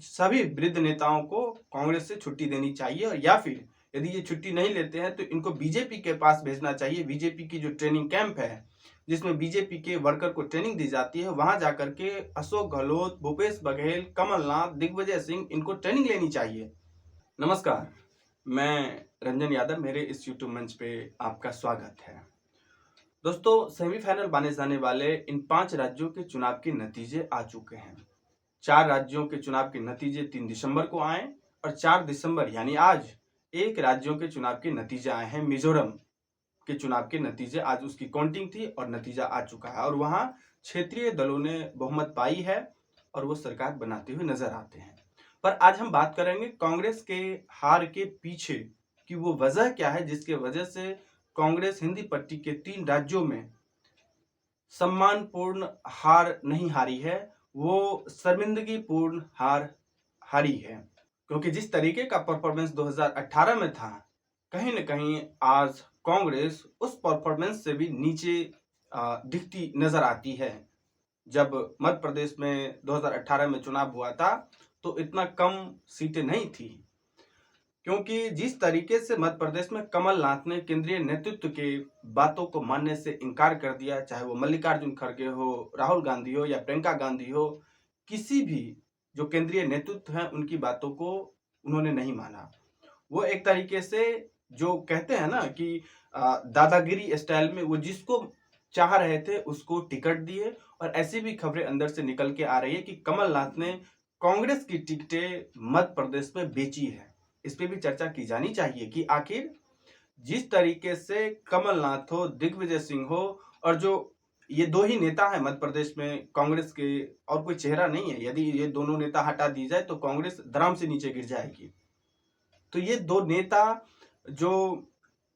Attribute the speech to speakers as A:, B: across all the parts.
A: सभी वृद्ध नेताओं को कांग्रेस से छुट्टी देनी चाहिए, और या फिर यदि ये छुट्टी नहीं लेते हैं तो इनको बीजेपी के पास भेजना चाहिए। बीजेपी की जो ट्रेनिंग कैंप है जिसमें बीजेपी के वर्कर को ट्रेनिंग दी जाती है, वहां जाकर के अशोक गहलोत, भूपेश बघेल, कमलनाथ, दिग्विजय सिंह इनको ट्रेनिंग लेनी चाहिए। नमस्कार, मैं रंजन यादव, मेरे इस यूट्यूब मंच पे आपका स्वागत है। दोस्तों, सेमीफाइनल माने जाने वाले इन 5 राज्यों के चुनाव के नतीजे आ चुके हैं। 4 राज्यों के चुनाव के नतीजे 3 दिसंबर को आए और 4 दिसंबर यानी आज एक राज्यों के चुनाव के नतीजे आए हैं। मिजोरम के चुनाव के नतीजे, आज उसकी काउंटिंग थी और नतीजा आ चुका है और वहां क्षेत्रीय दलों ने बहुमत पाई है और वो सरकार बनाते हुए नजर आते हैं। पर आज हम बात करेंगे कांग्रेस के हार के पीछे कि वो वजह क्या है जिसके वजह से कांग्रेस हिंदी पट्टी के 3 राज्यों में सम्मानपूर्ण हार नहीं हारी है, वो शर्मिंदगीपूर्ण हार हारी है। क्योंकि जिस तरीके का परफॉर्मेंस 2018 में था, कहीं न कहीं आज कांग्रेस उस परफॉर्मेंस से भी नीचे दिखती नजर आती है। जब मध्य प्रदेश में 2018 में चुनाव हुआ था तो इतना कम सीटें नहीं थी, क्योंकि जिस तरीके से मध्य प्रदेश में कमलनाथ ने केंद्रीय नेतृत्व के बातों को मानने से इनकार कर दिया, चाहे वो मल्लिकार्जुन खड़गे हो, राहुल गांधी हो या प्रियंका गांधी हो, किसी भी जो केंद्रीय नेतृत्व है उनकी बातों को उन्होंने नहीं माना। वो एक तरीके से जो कहते हैं ना कि दादागिरी स्टाइल में वो जिसको चाह रहे थे उसको टिकट दिए, और ऐसी भी खबरें अंदर से निकल के आ रही है कि कमलनाथ ने कांग्रेस की टिकटें मध्य प्रदेश में बेची है। इस पे भी चर्चा की जानी चाहिए कि आखिर जिस तरीके से कमलनाथ हो, दिग्विजय सिंह हो, और जो ये 2 ही नेता हैं मध्य प्रदेश में कांग्रेस के, और कोई चेहरा नहीं है। यदि ये दोनों नेता हटा दी जाए तो कांग्रेस धड़ाम से नीचे गिर जाएगी। तो ये 2 नेता जो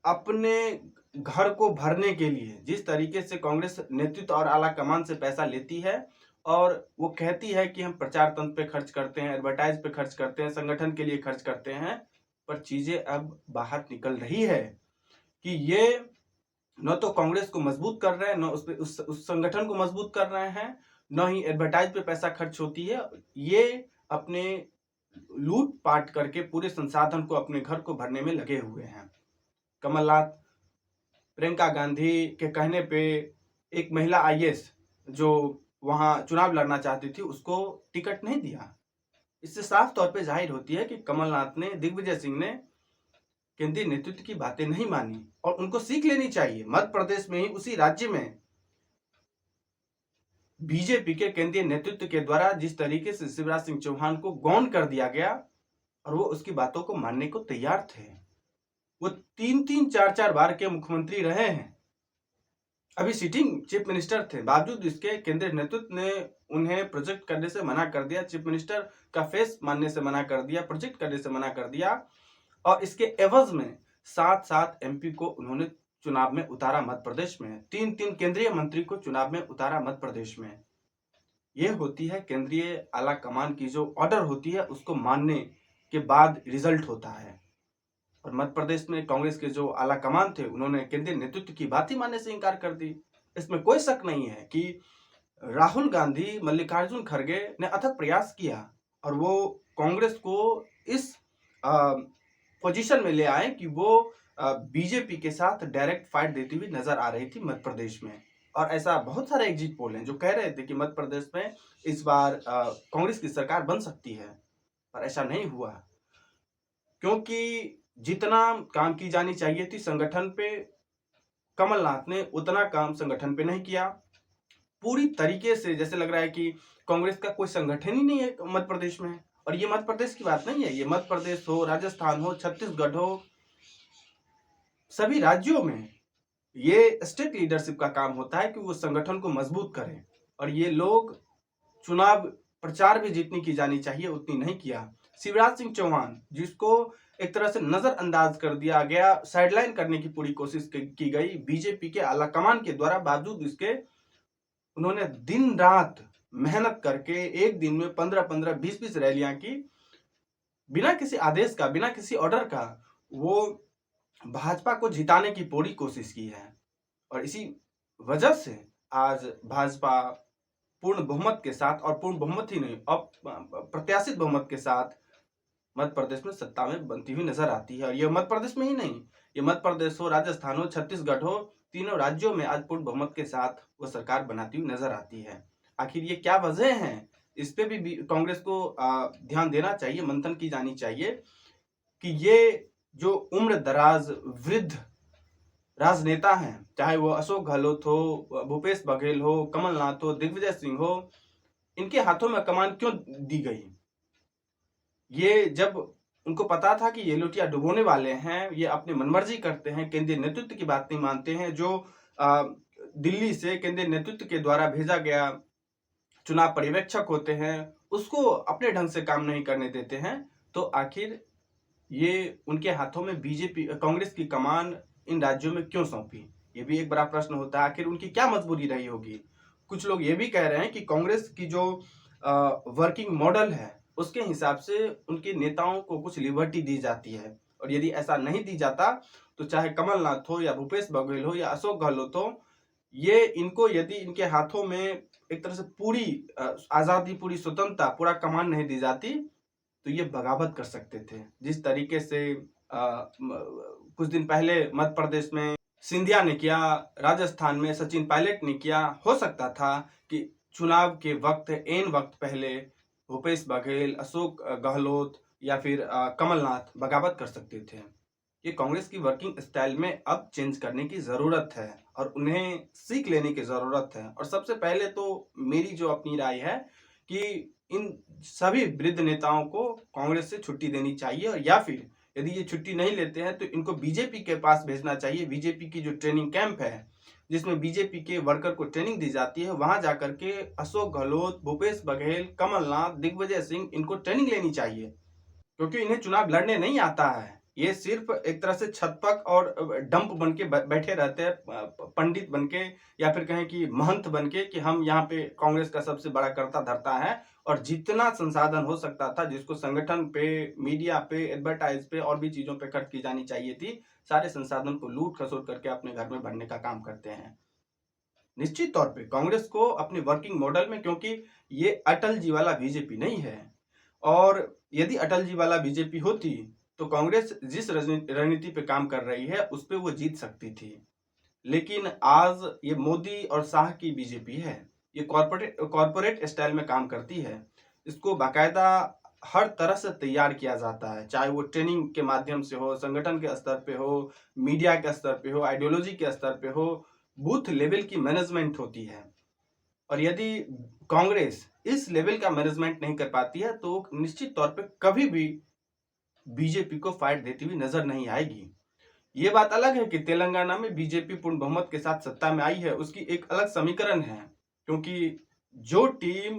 A: अपने घर को भरने के लिए जिस तरीके से कांग्रेस नेतृत्व और आला कमान से पैसा लेती है, और वो कहती है कि हम प्रचार तंत्र पे खर्च करते हैं, एडवर्टाइज पे खर्च करते हैं, संगठन के लिए खर्च करते हैं, पर चीजें अब बाहर निकल रही है कि ये न तो कांग्रेस को मजबूत कर रहे हैं, न उस संगठन को मजबूत कर रहे हैं, न ही एडवर्टाइज पे पैसा खर्च होती है। ये अपने लूट पाट करके पूरे संसाधन को अपने घर को भरने में लगे हुए हैं। कमलनाथ प्रियंका गांधी के कहने पे एक महिला आईएएस जो वहां चुनाव लड़ना चाहती थी उसको टिकट नहीं दिया। इससे साफ तौर पे जाहिर होती है कि कमलनाथ ने, दिग्विजय सिंह ने केंद्रीय नेतृत्व की बातें नहीं मानी और उनको सीख लेनी चाहिए। मध्य प्रदेश में ही, उसी राज्य में बीजेपी के केंद्रीय नेतृत्व के द्वारा जिस तरीके से शिवराज सिंह चौहान को गौन कर दिया गया और वो उसकी बातों को मानने को तैयार थे। वो 3-3, 4-4 बार के मुख्यमंत्री रहे हैं, अभी सिटिंग चीफ मिनिस्टर थे, बावजूद इसके केंद्रीय नेतृत्व ने उन्हें प्रोजेक्ट करने से मना कर दिया, चीफ मिनिस्टर का फेस मानने से मना कर दिया, प्रोजेक्ट करने से मना कर दिया, और इसके एवज में 7-7 एमपी को उन्होंने चुनाव में उतारा मध्य प्रदेश में, 3-3 केंद्रीय मंत्री को चुनाव में उतारा मध्य प्रदेश में। यह होती है केंद्रीय आला कमान की जो ऑर्डर होती है उसको मानने के बाद रिजल्ट होता है। और मध्य प्रदेश में कांग्रेस के जो आला कमान थे उन्होंने केंद्रीय नेतृत्व की बात ही मानने से इंकार कर दी। इसमें कोई शक नहीं है कि राहुल गांधी, मल्लिकार्जुन खड़गे ने अथक प्रयास किया और वो कांग्रेस को इस पोजीशन में ले आए कि वो बीजेपी के साथ डायरेक्ट फाइट देती हुई नजर आ रही थी मध्य प्रदेश में। और ऐसा बहुत सारे एग्जिट पोल हैं जो कह रहे थे कि मध्य प्रदेश में इस बार कांग्रेस की सरकार बन सकती है, पर ऐसा नहीं हुआ, क्योंकि जितना काम की जानी चाहिए थी संगठन पे, कमलनाथ ने उतना काम संगठन पे नहीं किया। पूरी तरीके से जैसे लग रहा है कि कांग्रेस का कोई संगठन ही नहीं है मध्य प्रदेश में। और ये मध्य प्रदेश की बात नहीं है, ये मध्य प्रदेश हो, राजस्थान हो, छत्तीसगढ़ हो, सभी राज्यों में ये स्टेट लीडरशिप का काम होता है कि वो संगठन को मजबूत करें। और ये लोग चुनाव प्रचार भी जितनी की जानी चाहिए उतनी नहीं किया। शिवराज सिंह चौहान, जिसको एक तरह से नजरअंदाज कर दिया गया, साइडलाइन करने की पूरी कोशिश की गई बीजेपी के आला कमान के द्वारा, बावजूद इसके उन्होंने दिन रात मेहनत करके एक दिन में 15-15, 20-20 रैलियां की, बिना किसी आदेश का, बिना किसी ऑर्डर का। वो भाजपा को जिताने की पूरी कोशिश की है और इसी वजह से आज भाजपा पूर्ण बहुमत के साथ, और पूर्ण बहुमत ही नहीं, अप्रत्याशित बहुमत के साथ मध्य प्रदेश में सत्ता में बनती हुई नजर आती है। और ये मध्य प्रदेश में ही नहीं, ये मध्य प्रदेश हो, राजस्थान हो, छत्तीसगढ़ हो, तीनों राज्यों में आज पूर्ण बहुमत के साथ वो सरकार बनाती हुई नजर आती है। आखिर ये क्या वजह है, इस पे भी कांग्रेस को ध्यान देना चाहिए, मंथन की जानी चाहिए कि ये जो उम्र दराज वृद्ध राजनेता हैं, चाहे वो अशोक गहलोत हो, भूपेश बघेल हो, कमलनाथ हो, दिग्विजय सिंह हो, इनके हाथों में कमान क्यों दी गई? ये जब उनको पता था कि ये लोटिया डुबोने वाले हैं, ये अपनी मनमर्जी करते हैं, केंद्रीय नेतृत्व की बात नहीं मानते हैं, जो दिल्ली से केंद्रीय नेतृत्व के द्वारा भेजा गया चुनाव पर्यवेक्षक होते हैं, उसको अपने ढंग से काम नहीं करने देते हैं, तो आखिर ये उनके हाथों में बीजेपी कांग्रेस की कमान इन राज्यों में क्यों सौंपी? ये भी एक बड़ा प्रश्न होता है। आखिर उनकी क्या मजबूरी रही होगी? कुछ लोग ये भी कह रहे हैं कि कांग्रेस की जो वर्किंग मॉडल है, उसके हिसाब से उनके नेताओं को कुछ लिबर्टी दी जाती है, और यदि ऐसा नहीं दी जाता तो चाहे कमलनाथ हो या भूपेश बघेल हो या अशोक गहलोत हो, ये इनको यदि इनके हाथों में एक तरह से पूरी आजादी, पूरी स्वतंत्रता, पूरा कमान नहीं दी जाती, तो ये बगावत कर सकते थे। जिस तरीके से कुछ दिन पहले मध्य प्रदेश में सिंधिया ने किया, राजस्थान में सचिन पायलट ने किया, हो सकता था कि चुनाव के वक्त, एन वक्त पहले भूपेश बघेल, अशोक गहलोत या फिर कमलनाथ बगावत कर सकते थे। ये कांग्रेस की वर्किंग स्टाइल में अब चेंज करने की जरूरत है और उन्हें सीख लेने की जरूरत है। और सबसे पहले तो मेरी जो अपनी राय है कि इन सभी वृद्ध नेताओं को कांग्रेस से छुट्टी देनी चाहिए, और या फिर यदि ये छुट्टी नहीं लेते हैं तो इनको बीजेपी के पास भेजना चाहिए। बीजेपी की जो ट्रेनिंग कैंप है, जिसमें बीजेपी के वर्कर को ट्रेनिंग दी जाती है, वहां जाकर के अशोक गहलोत, भूपेश बघेल, कमलनाथ, दिग्विजय सिंह, इनको ट्रेनिंग लेनी चाहिए, क्योंकि इन्हें चुनाव लड़ने नहीं आता है। ये सिर्फ एक तरह से छतपक और डंप बन के बैठे रहते हैं, पंडित बन के, या फिर कहें कि महंत बन के, कि हम यहाँ पे कांग्रेस का सबसे बड़ा कर्ता धर्ता है, और जितना संसाधन हो सकता था, जिसको संगठन पे, मीडिया पे, एडवर्टाइज पे और भी चीजों पे खर्च की जानी चाहिए थी, सारे संसाधन को लूट खसोट करके अपने घर में भरने का काम करते हैं। निश्चित तौर पे कांग्रेस को अपने वर्किंग मॉडल में, क्योंकि ये अटल जी वाला बीजेपी नहीं है, और यदि अटल जी वाला बीजेपी होती तो कांग्रेस जिस रणनीति पे काम कर रही है उस पे वो जीत सकती थी। लेकिन आज ये मोदी और शाह की बीजेपी है। ये कॉर्पोरेट स्टाइल में काम करती है। इसको बाकायदा हर तरह से तैयार किया जाता है, चाहे वो ट्रेनिंग के माध्यम से हो, संगठन के स्तर पे हो, मीडिया के स्तर पे हो, आइडियोलॉजी के स्तर पे हो, बूथ लेवल की मैनेजमेंट होती है। और यदि कांग्रेस इस लेवल का मैनेजमेंट नहीं कर पाती है तो निश्चित तौर पे कभी भी बीजेपी को फाइट देती हुई नजर नहीं आएगी। ये बात अलग है कि तेलंगाना में बीजेपी पूर्ण बहुमत के साथ सत्ता में आई है, उसकी एक अलग समीकरण है, क्योंकि जो टीम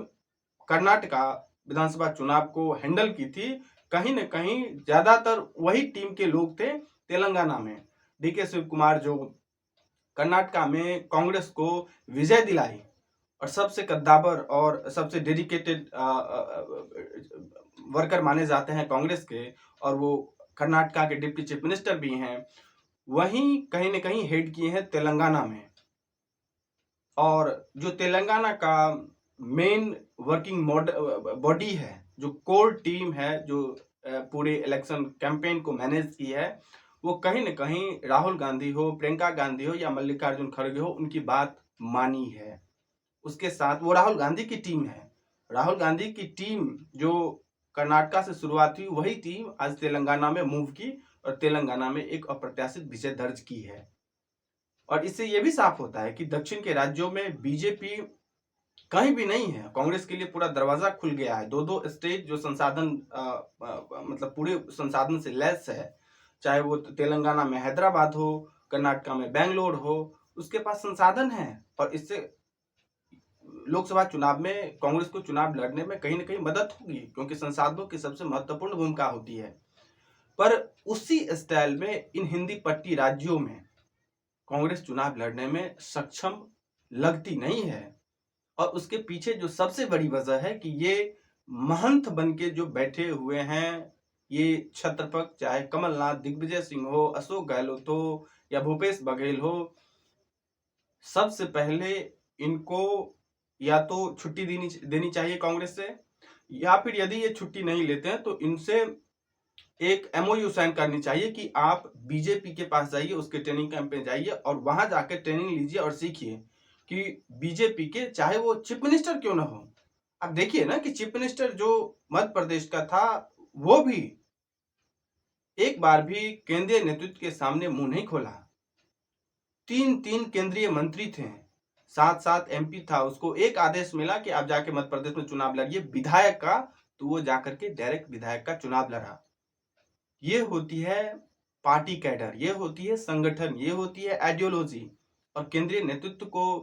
A: कर्नाटका विधानसभा चुनाव को हैंडल की थी, कहीं न कहीं ज्यादातर वही टीम के लोग थे तेलंगाना में। डीके शिव कुमार जो कर्नाटका में कांग्रेस को विजय दिलाई, और सबसे कद्दावर और सबसे डेडिकेटेड वर्कर माने जाते हैं कांग्रेस के, और वो कर्नाटका के डिप्टी चीफ मिनिस्टर भी हैं, वहीं कहीं न कहीं हेड किए हैं तेलंगाना में। और जो तेलंगाना का मेन वर्किंग बॉडी है, जो कोर टीम है, जो पूरे इलेक्शन कैंपेन को मैनेज की है, वो कहीं न कहीं राहुल गांधी हो, प्रियंका गांधी हो या मल्लिकार्जुन खड़गे हो, उनकी बात मानी है। उसके साथ वो राहुल गांधी की टीम है। राहुल गांधी की टीम जो कर्नाटका से शुरुआत हुई, वही टीम आज तेलंगाना में मूव की और तेलंगाना में एक अप्रत्याशित विजय दर्ज की है। और इससे यह भी साफ होता है कि दक्षिण के राज्यों में बीजेपी कहीं भी नहीं है। कांग्रेस के लिए पूरा दरवाजा खुल गया है। दो स्टेट जो संसाधन मतलब पूरे संसाधन से लैस है, चाहे वो तेलंगाना में हैदराबाद हो, कर्नाटका में बेंगलोर हो, उसके पास संसाधन है, और इससे लोकसभा चुनाव में कांग्रेस को चुनाव लड़ने में कहीं न कहीं मदद होगी, क्योंकि संसाधनों की सबसे महत्वपूर्ण भूमिका होती है। पर उसी स्टाइल में इन हिंदी पट्टी राज्यों में कांग्रेस चुनाव लड़ने में सक्षम लगती नहीं है। और उसके पीछे जो सबसे बड़ी वजह है कि ये महंत बन के जो बैठे हुए हैं, ये छत्रपक, चाहे कमलनाथ, दिग्विजय सिंह हो, अशोक गहलोत हो या भूपेश बघेल हो, सबसे पहले इनको या तो छुट्टी देनी चाहिए कांग्रेस से, या फिर यदि ये छुट्टी नहीं लेते हैं तो इनसे एक एमओयू साइन करनी चाहिए कि आप बीजेपी के पास जाइए, उसके ट्रेनिंग कैंप पे जाइए और वहां जाकर ट्रेनिंग लीजिए और सीखिए कि बीजेपी के चाहे वो चीफ मिनिस्टर क्यों ना हो। आप देखिए ना कि चीफ मिनिस्टर जो मध्य प्रदेश का था वो भी एक बार भी केंद्रीय नेतृत्व के सामने मुंह नहीं खोला। 3 केंद्रीय मंत्री थे, 7 एमपी था, उसको एक आदेश मिला कि आप जाके मध्य प्रदेश में चुनाव लड़िए विधायक का, तो वो जाकर के डायरेक्ट विधायक का चुनाव लड़ा। ये होती है पार्टी कैडर, ये होती है संगठन, ये होती है आइडियोलॉजी। और केंद्रीय नेतृत्व को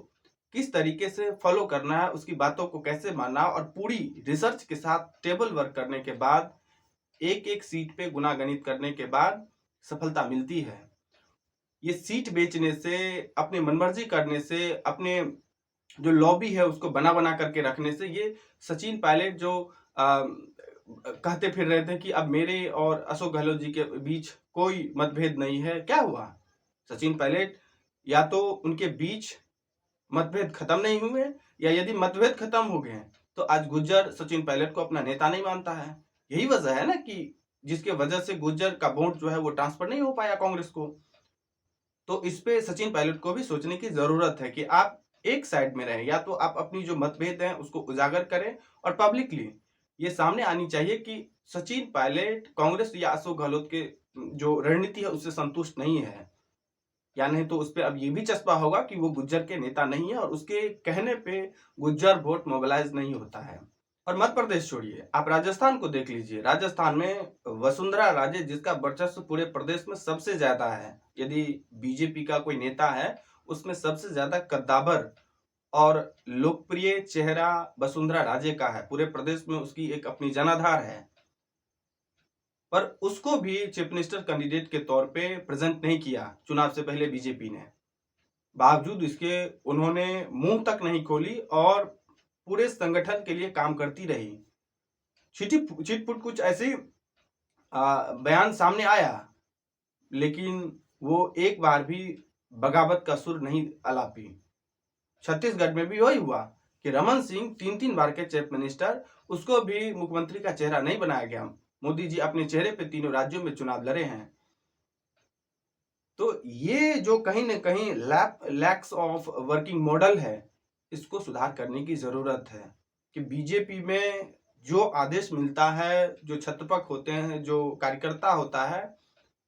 A: किस तरीके से फॉलो करना है, उसकी बातों को कैसे मानना, और पूरी रिसर्च के साथ टेबल वर्क करने के बाद एक एक सीट पे गुनागणित करने के बाद सफलता मिलती है। ये सीट बेचने से, अपने मनमर्जी करने से, अपने जो लॉबी है उसको बना करके रखने से, ये सचिन पायलट जो कहते फिर रहे थे कि अब मेरे और अशोक गहलोत जी के बीच कोई मतभेद नहीं है, क्या हुआ? सचिन पायलट, या तो उनके बीच मतभेद खत्म नहीं हुए, या यदि मतभेद खत्म हो गए तो आज गुज्जर सचिन पायलट को अपना नेता नहीं मानता है। यही वजह है ना कि जिसके वजह से गुज्जर का वोट जो है वो ट्रांसफर नहीं हो पाया कांग्रेस को। तो इस पे सचिन पायलट को भी सोचने की जरूरत है कि आप एक साइड में रहें, या तो आप अपनी जो मतभेद हैं उसको उजागर करें और पब्लिकली ये सामने आनी चाहिए कि सचिन पायलट कांग्रेस या अशोक गहलोत के जो रणनीति है उससे संतुष्ट नहीं है, या नहीं तो उस पर अब ये भी चस्पा होगा कि वो गुज्जर के नेता नहीं है और उसके कहने पे गुज्जर वोट मोबिलाइज नहीं होता है। और मध्य प्रदेश छोड़िए, आप राजस्थान को देख लीजिए। राजस्थान में वसुंधरा राजे, जिसका वर्चस्व पूरे प्रदेश में सबसे ज्यादा है, यदि बीजेपी का कोई नेता है उसमें सबसे ज्यादा कद्दावर और लोकप्रिय चेहरा वसुंधरा राजे का है। पूरे प्रदेश में उसकी एक अपनी जनाधार है, पर उसको भी चीफ मिनिस्टर कैंडिडेट के तौर पे प्रेजेंट नहीं किया चुनाव से पहले बीजेपी ने। बावजूद इसके उन्होंने मुंह तक नहीं खोली और पूरे संगठन के लिए काम करती रही। चिटपुट कुछ ऐसे बयान सामने आया, लेकिन वो एक बार भी बगावत का सुर नहीं अलापी। छत्तीसगढ़ में भी वही हुआ कि रमन सिंह 3 बार के चीफ मिनिस्टर, उसको भी मुख्यमंत्री का चेहरा नहीं बनाया गया। मोदी जी अपने चेहरे पे तीनों राज्यों में चुनाव लड़े हैं। तो ये जो कहीं ना कहीं लैक्स ऑफ वर्किंग मॉडल है, इसको सुधार करने की जरूरत है कि बीजेपी में जो आदेश मिलता है, जो छत्रपक होते हैं, जो कार्यकर्ता होता है,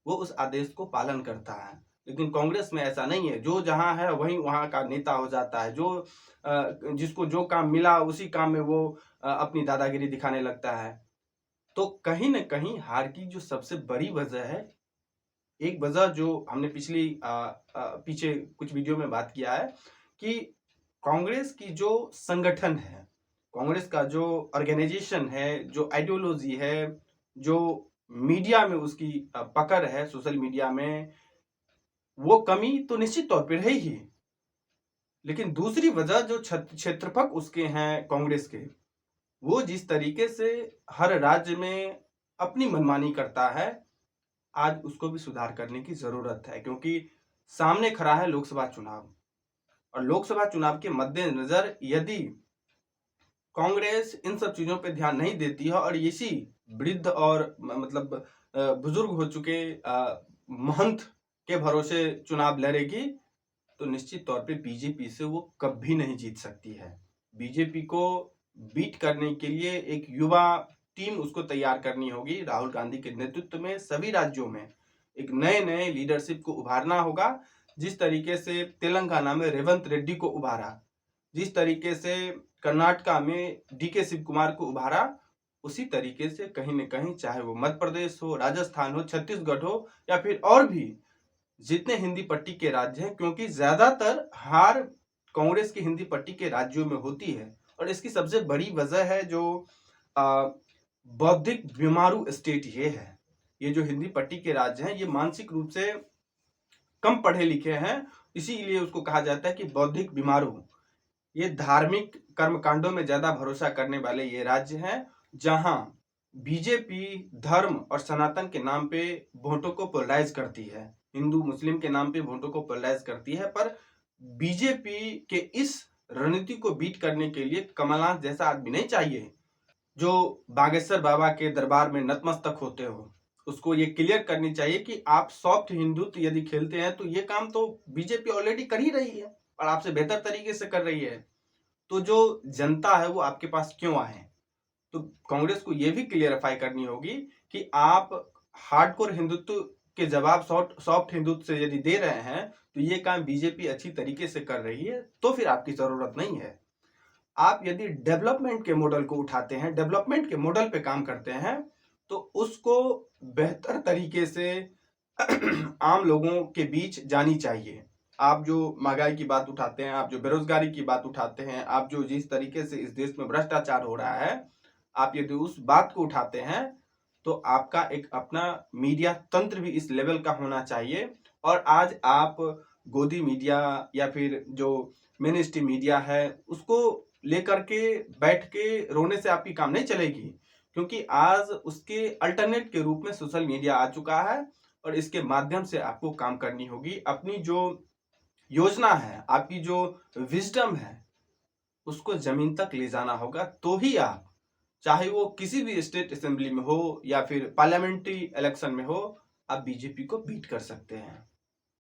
A: वो उस आदेश को पालन करता है। लेकिन कांग्रेस में ऐसा नहीं है, जो जहां है वहीं वहां का नेता हो जाता है। जो जिसको जो काम मिला उसी काम में वो अपनी दादागिरी दिखाने लगता है। तो कहीं ना कहीं हार की जो सबसे बड़ी वजह है, एक वजह जो हमने पीछे कुछ वीडियो में बात किया है कि कांग्रेस की जो संगठन है, कांग्रेस का जो ऑर्गेनाइजेशन है, जो आइडियोलॉजी है, जो मीडिया में उसकी पकड़ है, सोशल मीडिया में, वो कमी तो निश्चित तौर पर है ही। लेकिन दूसरी वजह जो क्षेत्रफल उसके हैं कांग्रेस के, वो जिस तरीके से हर राज्य में अपनी मनमानी करता है, आज उसको भी सुधार करने की जरूरत है। क्योंकि सामने खड़ा है लोकसभा चुनाव, और लोकसभा चुनाव के मद्देनजर यदि कांग्रेस इन सब चीजों पे ध्यान नहीं देती है और इसी वृद्ध और मतलब बुजुर्ग हो चुके महंत के भरोसे चुनाव लड़ेगी, तो निश्चित तौर पे बीजेपी से वो कभी नहीं जीत सकती है। बीजेपी को बीट करने के लिए एक युवा टीम उसको तैयार करनी होगी। राहुल गांधी के नेतृत्व में सभी राज्यों में एक नए लीडरशिप को उभारना होगा। जिस तरीके से तेलंगाना में रेवंत रेड्डी को उभारा, जिस तरीके से कर्नाटका में डीके शिव कुमार को उभारा, उसी तरीके से कहीं न कहीं, चाहे वो मध्य प्रदेश हो, राजस्थान हो, छत्तीसगढ़ हो, या फिर और भी जितने हिंदी पट्टी के राज्य हैं, क्योंकि ज्यादातर हार कांग्रेस की हिंदी पट्टी के राज्यों में होती है। और इसकी सबसे बड़ी वजह है जो बौद्धिक बीमारू स्टेट ये है। ये जो हिंदी पट्टी के राज्य हैं, ये मानसिक रूप से कम पढ़े लिखे हैं, इसीलिए उसको कहा जाता है कि बौद्धिक बीमारू। ये धार्मिक कर्मकांडों में ज्यादा भरोसा करने वाले ये राज्य हैं, जहां बीजेपी धर्म और सनातन के नाम पे वोटों को पोलराइज करती है, हिंदू मुस्लिम के नाम पे वोटों को पोलराइज करती है। पर बीजेपी के इस रणनीति को बीट करने के लिए कमलनाथ जैसा आदमी नहीं चाहिए जो बागेश्वर बाबा के दरबार में नतमस्तक होते हो। उसको ये क्लियर करनी चाहिए कि आप सॉफ्ट हिंदुत्व यदि खेलते हैं तो ये काम तो बीजेपी ऑलरेडी कर ही रही है और आपसे बेहतर तरीके से कर रही है। तो जो जनता है वो आपके पास क्यों आए? तो कांग्रेस को ये भी क्लियरिफाई करनी होगी कि आप हार्डकोर हिंदुत्व के जवाब सॉफ्ट हिंदुत्व से यदि दे रहे हैं तो ये काम बीजेपी अच्छी तरीके से कर रही है, तो फिर आपकी जरूरत नहीं है। आप यदि डेवलपमेंट के मॉडल को उठाते हैं, डेवलपमेंट के मॉडल पे काम करते हैं, तो उसको बेहतर तरीके से आम लोगों के बीच जानी चाहिए। आप जो महंगाई की बात उठाते हैं, आप जो बेरोजगारी की बात उठाते हैं, आप जो जिस तरीके से इस देश में भ्रष्टाचार हो रहा है, आप यदि उस बात को उठाते हैं तो आपका एक अपना मीडिया तंत्र भी इस लेवल का होना चाहिए। और आज आप गोदी मीडिया या फिर जो मेन स्ट्रीम मीडिया है उसको लेकर के बैठ के रोने से आपकी काम नहीं चलेगी, क्योंकि आज उसके अल्टरनेट के रूप में सोशल मीडिया आ चुका है और इसके माध्यम से आपको काम करनी होगी। अपनी जो योजना है, आपकी जो विजडम है, उसको जमीन तक ले जाना होगा, तो ही आप, चाहे वो किसी भी स्टेट असेंबली में हो या फिर पार्लियामेंट्री इलेक्शन में हो, आप बीजेपी को बीट कर सकते हैं।